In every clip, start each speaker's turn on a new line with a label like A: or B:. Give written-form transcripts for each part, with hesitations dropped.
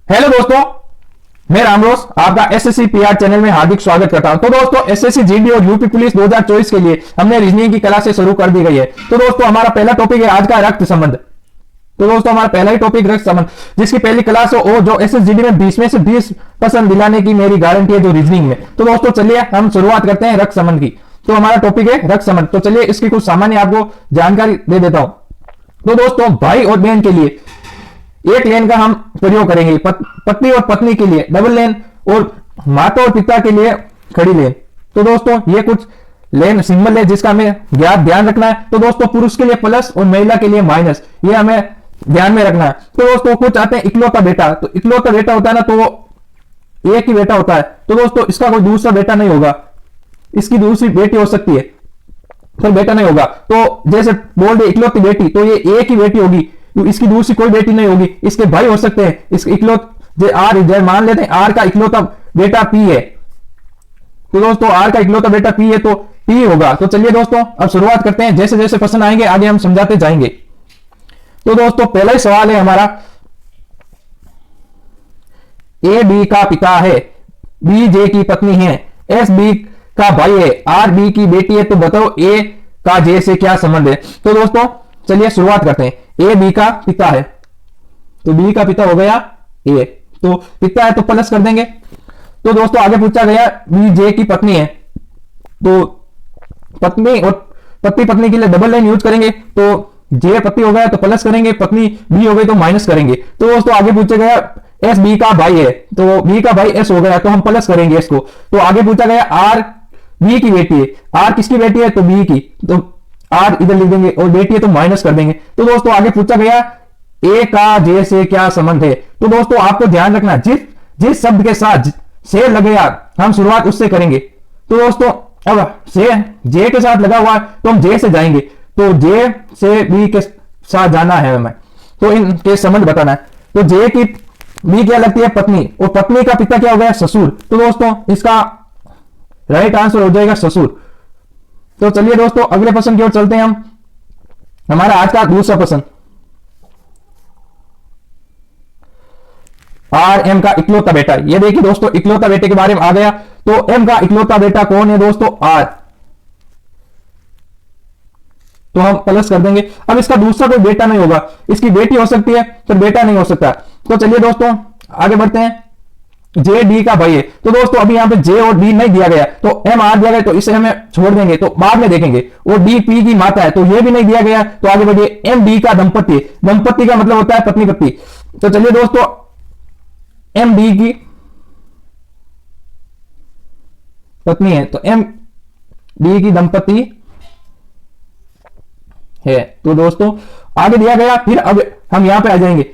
A: Hello दोस्तों, मैं रामरोस आपका एसएससी पीआर चैनल में हार्दिक स्वागत करता हूं। तो दोस्तों, एसएससी जीडी और यूपी पुलिस 2024 के लिए हमने रीजनिंग की क्लासें शुरू कर दी गई है। तो दोस्तों, हमारा पहला टॉपिक है आज का रक्त संबंध। तो दोस्तों, हमारा पहला ही टॉपिक रक्त संबंध, जिसकी पहली क्लास हो वो जो एसएसजीडी में 20 में से 20% दिलाने की मेरी गारंटी है जो रीजनिंग में। तो दोस्तों, चलिए हम शुरुआत करते हैं रक्त संबंध की। तो हमारा टॉपिक है रक्त संबंध। तो चलिए इसकी कुछ सामान्य आपको जानकारी दे देता हूं। तो दोस्तों, भाई और बहन के लिए एक लेन का हम प्रयोग करेंगे, पत्नी और पत्नी के लिए डबल लेन और माता और पिता के लिए खड़ी लेन। तो दोस्तों, ये कुछ लेन सिंबल है जिसका हमें ध्यान रखना है। तो दोस्तों, पुरुष के लिए प्लस और महिला के लिए माइनस, ये हमें ध्यान में रखना है। तो दोस्तों, कुछ आते हैं इकलौता बेटा। तो इकलौता बेटा होता है ना, तो वो एक ही बेटा होता है। तो दोस्तों, इसका कोई दूसरा बेटा नहीं होगा, इसकी दूसरी बेटी हो सकती है पर बेटा नहीं होगा। तो जैसे बोल दे इकलौती बेटी, तो ये एक ही बेटी होगी, इसकी दूसरी कोई बेटी नहीं होगी। इसके भाई हो सकते हैं, इसके इकलौते आर, मान लेते हैं आर का इकलौता बेटा पी है। तो दोस्तों, आर का इकलौता बेटा पी है तो पी होगा। तो चलिए दोस्तों, अब शुरुआत करते हैं। जैसे जैसे प्रश्न आएंगे आगे हम समझाते जाएंगे। तो दोस्तों, पहला ही सवाल है हमारा, ए बी का पिता है, बी जे की पत्नी है, एस बी का भाई है, आर बी की बेटी है। तो बताओ ए का जे से क्या संबंध है। तो दोस्तों, चलिए शुरुआत करते हैं। ए बी का पिता है, तो बी का पिता हो गया ए, तो पिता है तो प्लस कर देंगे। तो दोस्तों, आगे पूछा गया बी जे की पत्नी है, तो पत्नी और पत्नी के लिए डबल लाइन यूज करेंगे। तो जे पति हो गया तो प्लस करेंगे, पत्नी बी हो गई तो माइनस करेंगे। तो दोस्तों, आगे पूछा गया एस बी का भाई है, तो बी का भाई एस हो गया तो हम प्लस करेंगे एस को। तो आगे पूछा गया आर बी की बेटी है, आर किसकी बेटी है तो बी की, तो आर इधर लिख देंगे और बेटी है तो माइनस कर देंगे। तो दोस्तों, आगे पूछा गया ए का जे से क्या संबंध है। तो दोस्तों, आपको ध्यान रखना, जिस शब्द के साथ से लगेगा हम शुरुआत उससे करेंगे। तो दोस्तों, अब से जे के साथ लगा हुआ है तो हम जे से जाएंगे, तो जे से बी के साथ जाना है हमें, तो इनके संबंध बताना है। तो जे की बी क्या लगती है पत्नी, और पत्नी का पिता क्या हो गया ससुर। तो दोस्तों, इसका राइट आंसर हो जाएगा ससुर। तो चलिए दोस्तों, अगले प्रश्न की ओर चलते हैं हम। हमारा आज का दूसरा प्रश्न, आर एम का इकलौता बेटा। ये देखिए दोस्तों, इकलौता बेटे के बारे में आ गया। तो एम का इकलौता बेटा कौन है दोस्तों, आर, तो हम प्लस कर देंगे। अब इसका दूसरा कोई बेटा नहीं होगा, इसकी बेटी हो सकती है पर बेटा नहीं हो सकता। तो चलिए दोस्तों, आगे बढ़ते हैं। जे डी का भाई है, तो दोस्तों अभी यहां पे जे और डी नहीं दिया गया, तो एम आर दिया गया, तो इसे हमें छोड़ देंगे, तो बाद में देखेंगे। और डी पी की माता है, तो ये भी नहीं दिया गया, तो आगे बढ़िए। एम डी का दंपति, दंपति का मतलब होता है पत्नी पति। तो चलिए दोस्तों, एम डी की पत्नी है, तो एम डी की दंपति है। तो दोस्तों, आगे दिया गया, फिर अब हम यहां पे आ जाएंगे।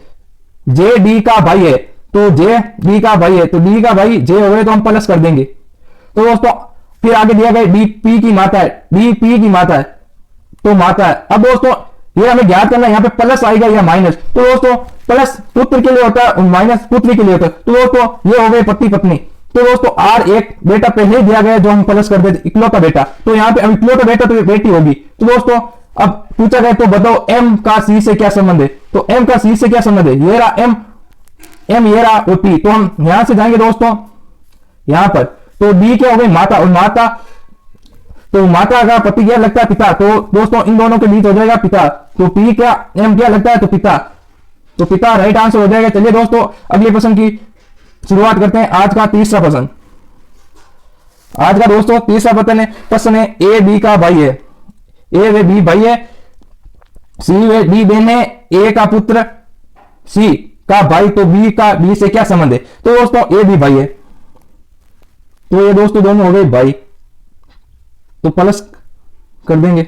A: जे डी का भाई है, तो जे डी का भाई है, तो डी का भाई जे हो गए तो हम प्लस कर देंगे। तो दोस्तों, फिर आगे दिया गया डी पी की माता है, डी पी की माता है, तो माता है। अब दोस्तों, ये हमें ज्ञात करना है, यहाँ पे प्लस आएगा या माइनस। तो दोस्तों, प्लस पुत्र के लिए होता है और माइनस पुत्री के लिए होता है। तो दोस्तों, ये हो गए पति पत्नी। तो दोस्तों, आर एक बेटा पहले ही दिया गया जो हम प्लस कर देते, इकलौता बेटा। तो यहाँ पे इकलौता बेटा तो बेटी होगी। तो दोस्तों, अब पूछा गया तो बताओ एम का सी से क्या संबंध है। तो एम का सी से क्या संबंध है, ये रहा एम ये रहा और पी। तो हम यहां से जाएंगे दोस्तों यहां पर, तो डी क्या हो गई माता, और माता, तो माता का पति क्या लगता है पिता, तो दोस्तों इन दोनों के बीच हो जाएगा पिता। तो पी क्या एम क्या लगता है तो पिता, तो पिता राइट आंसर हो जाएगा। चलिए दोस्तों, अगले प्रश्न की शुरुआत करते हैं। आज का तीसरा प्रश्न, आज का दोस्तों तीसरा प्रश्न है ए बी का भाई है, ए वे बी भाई है, सी वे डी बहन है, ए का पुत्र सी का भाई, तो बी का बी से क्या संबंध है। तो दोस्तों, ए बी भाई है, तो ये दोस्तों दोनों हो गए भाई, तो प्लस कर देंगे।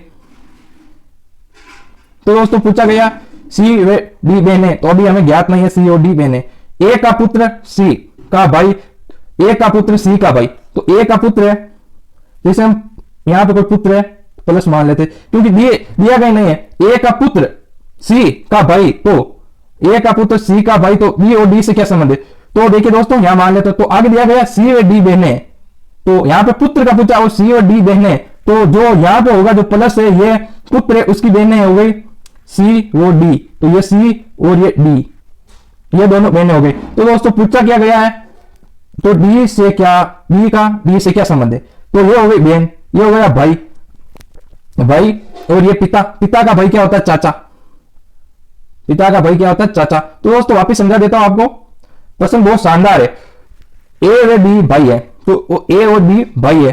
A: तो दोस्तों, पूछा गया सी वे डी बहन है, तो अभी हमें ज्ञात नहीं है सी और डी बहन है। ए का पुत्र सी का भाई, ए का पुत्र सी का भाई, तो ए का पुत्र है, जैसे हम यहां पे कोई पुत्र है प्लस मान लेते, क्योंकि दिया गया नहीं है। ए का पुत्र सी का भाई, तो ए का पुत्र सी का भाई, तो बी और डी से क्या संबंध है। तो देखिए दोस्तों, यहां मान लेते, तो आगे दिया गया सी और डी बहने, तो यहां पे पुत्र का पूछा और सी और डी बहने, तो जो यहां पे होगा जो प्लस है ये पुत्र है, उसकी बहने हो गई सी और डी, तो ये सी और ये डी। ये दोनों बहनें हो गई। तो दोस्तों पूछा क्या गया है, तो डी से क्या संबंध है, तो ये हो गई बहन, ये हो गया भाई, और ये पिता का भाई क्या होता है, चाचा। पिता का भाई क्या होता है, चाचा। तो दोस्तों वापिस समझा देता हूं आपको, प्रश्न बहुत शानदार है। ए व डी भाई है, तो ए और बी भाई है,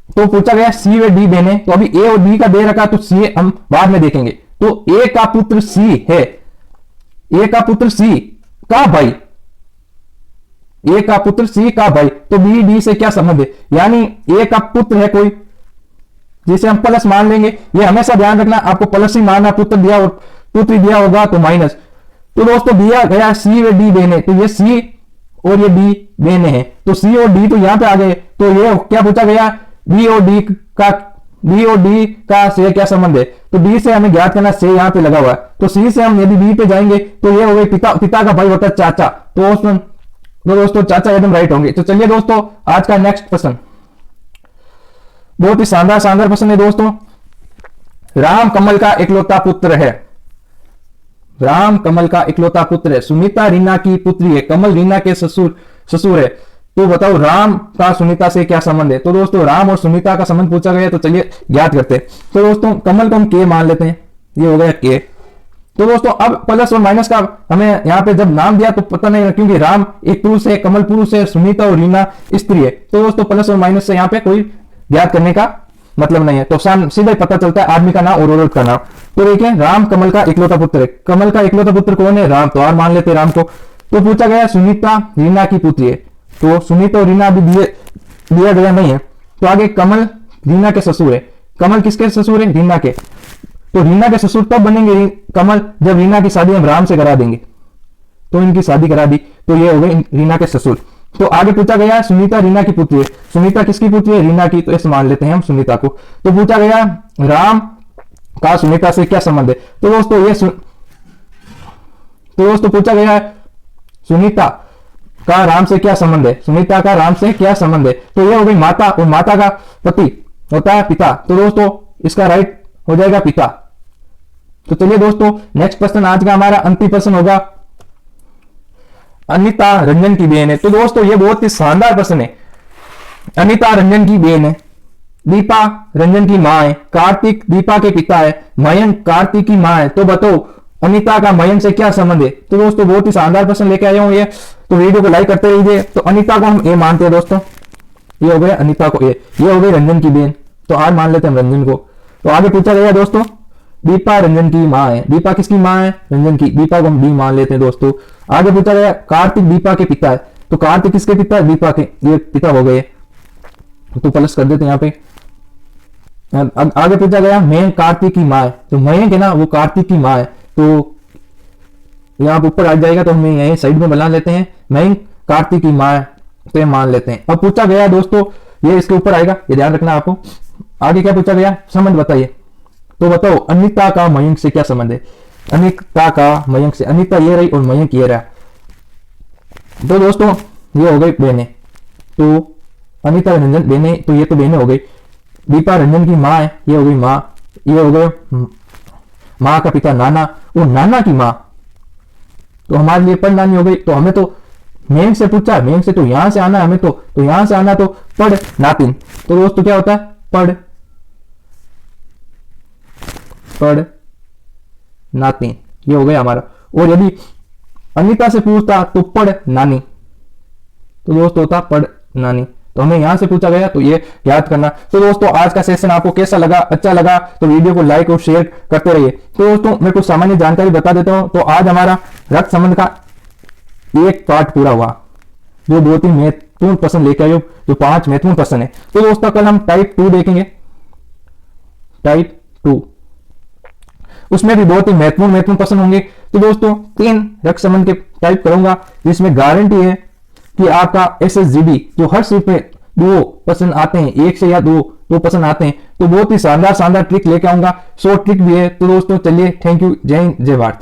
A: तो पूछा गया सी व डी बहन है। तो अभी ए और बी का दे रखा, तो सी हम बाद में देखेंगे। तो ए का पुत्र सी है, ए का पुत्र सी का भाई, ए का पुत्र सी का भाई, तो बी डी से क्या संबंध है, यानी ए का पुत्र है कोई, जिसे हम प्लस मान लेंगे। ये हमेशा ध्यान रखना, आपको प्लस ही मानना, पुत्र दिया होगा तो माइनस। तो दोस्तों दिया गया सी व डी बहने, तो ये सी और ये डी बहने हैं, तो सी और डी तो यहां पे आ गए। तो ये क्या पूछा गया, बी और डी का से क्या संबंध है, तो डी से हमें ज्ञात करना, से यहां पे लगा हुआ है। तो सी से हम यदि बी पे जाएंगे तो ये हो गए पिता का भाई होता है चाचा। तो दोस्तों चाचा एकदम राइट होंगे। तो चलिए दोस्तों आज का नेक्स्ट प्रश्न, बहुत ही शानदार प्रश्न है दोस्तों। राम कमल का इकलौता पुत्र है, राम कमल का इकलौता पुत्र है, सुनीता रीना की पुत्री है, कमल रीना के ससुर है। तो बताओ राम का सुनीता से क्या संबंध है। तो दोस्तों राम और सुनीता का संबंध पूछा गया, तो चलिए ज्ञात करते हैं। तो दोस्तों कमल को हम के मान लेते हैं, ये हो गया के। तो दोस्तों अब प्लस और माइनस का हमें यहाँ पे जब नाम दिया तो पता नहीं, क्योंकि राम एक पुरुष है, कमल पुरुष है, सुनीता और रीना स्त्री है। तो दोस्तों प्लस और माइनस से यहाँ पे कोई ज्ञात करने का मतलब नहीं है, तो सीधा ही पता चलता है आदमी का नाम और औरत का नाम। तो देखिए राम कमल का इकलौता पुत्र है, कमल का इकलौता पुत्र कौन है, राम, तो आर मान लेते राम को। तो पूछा गया सुनीता रीना की पुत्री है, तो सुनीता और रीना अभी दिया गया नहीं है। तो आगे कमल रीना के ससुर है, कमल किसके ससुर है, रीना के। तो रीना के ससुर तब बनेंगे कमल जब रीना की शादी हम राम से करा देंगे। तो इनकी शादी करा दी, तो ये हो गए रीना के ससुर। तो आगे पूछा गया सुनीता रीना की पुत्री है, सुनीता किसकी पुत्री है, रीना की, तो ऐसे मान लेते हैं हम सुनीता को। तो पूछा गया राम का सुनीता से क्या संबंध है। तो दोस्तों पूछा गया सुनीता का राम से क्या संबंध है, सुनीता का राम से क्या संबंध है। तो ये हो गई माता, और माता का पति होता है पिता। तो दोस्तों इसका राइट हो जाएगा पिता। तो चलिए दोस्तों नेक्स्ट प्रश्न आज का हमारा अंतिम प्रश्न होगा, अनिता रंजन की बहन है। तो दोस्तों ये बहुत ही शानदार प्रश्न है। अनिता रंजन की बहन है, दीपा रंजन की मां है, कार्तिक दीपा के पिता है, मयंक कार्तिक की मां है। तो बताओ अनिता का मयंक से क्या संबंध है। तो दोस्तों बहुत ही शानदार प्रश्न लेके आया हूं ये, तो वीडियो को लाइक करते रहिए। तो अनिता को हम ए मानते हैं दोस्तों, ये हो गया अनिता को ए, ये हो गई रंजन की बहन, तो आर मान लेते हैं रंजन को। तो आगे पूछा गया दोस्तों दीपा रंजन की मां है, दीपा किसकी मां है, रंजन की, दीपा को हम बी मान लेते हैं दोस्तों। आगे पूछा गया कार्तिक दीपा के पिता है, तो कार्तिक किसके पिता है, दीपा के, ये पिता हो गए, तो प्लस कर देते हैं यहाँ पे। आगे पूछा गया मयंक कार्तिक की मां है, तो मयंक है ना वो कार्तिक की मां है, तो यहाँ ऊपर आ जाएगा, तो हम यही साइड में बना लेते हैं मयंक कार्तिक की मां है, तो ये मान लेते हैं। अब पूछा गया दोस्तों ये इसके ऊपर आएगा, ये ध्यान रखना आपको। आगे क्या पूछा गया, संबंध बताइए। तो बताओ अनिता का मयंक से क्या संबंध है, अनिता का मयंक से, अनिता ये रही और मयंक ये रहा। तो दोस्तों ये हो गई बहने, तो अनिता रंजन बहने, तो ये तो बहने हो गई। दीपा रंजन की मां है, ये हो गई मां, ये हो गए मां का पिता नाना, और नाना की मां तो हमारे लिए पढ़ नानी हो गई। तो हमें तो मेन से पूछा, मेन से तो यहां से आना है हमें, तो यहां से आना, तो पढ़ नातिन। तो दोस्तों क्या होता है, पढ़ नातिन, ये हो गया हमारा। और यदि अनिता से पूछता तो पढ़ नानी, तो दोस्तों होता पढ़ नानी। तो हमें यहां से पूछा गया, तो ये याद करना। तो दोस्तों आज का सेशन आपको कैसा लगा, अच्छा लगा तो वीडियो को लाइक और शेयर करते रहिए। तो दोस्तों मैं कुछ सामान्य जानकारी बता देता हूं। तो आज हमारा रक्त संबंध का एक पार्ट पूरा हुआ, जो 2-3 महत्वपूर्ण प्रश्न लेकर आयो, जो 5 महत्वपूर्ण प्रश्न है। तो दोस्तों कल हम टाइप 2 देखेंगे, टाइप 2, उसमें भी बहुत ही महत्वपूर्ण प्रश्न होंगे। तो दोस्तों 3 रक्त संबंध के टाइप करूंगा, जिसमें गारंटी है कि आपका SSGD जो हर सीट पे 2 प्रश्न आते हैं, 1 से या 2 प्रश्न आते हैं, तो बहुत ही शानदार ट्रिक लेके आऊंगा, शॉर्ट ट्रिक भी है। तो दोस्तों चलिए, थैंक यू, जय हिंद, जय भारत।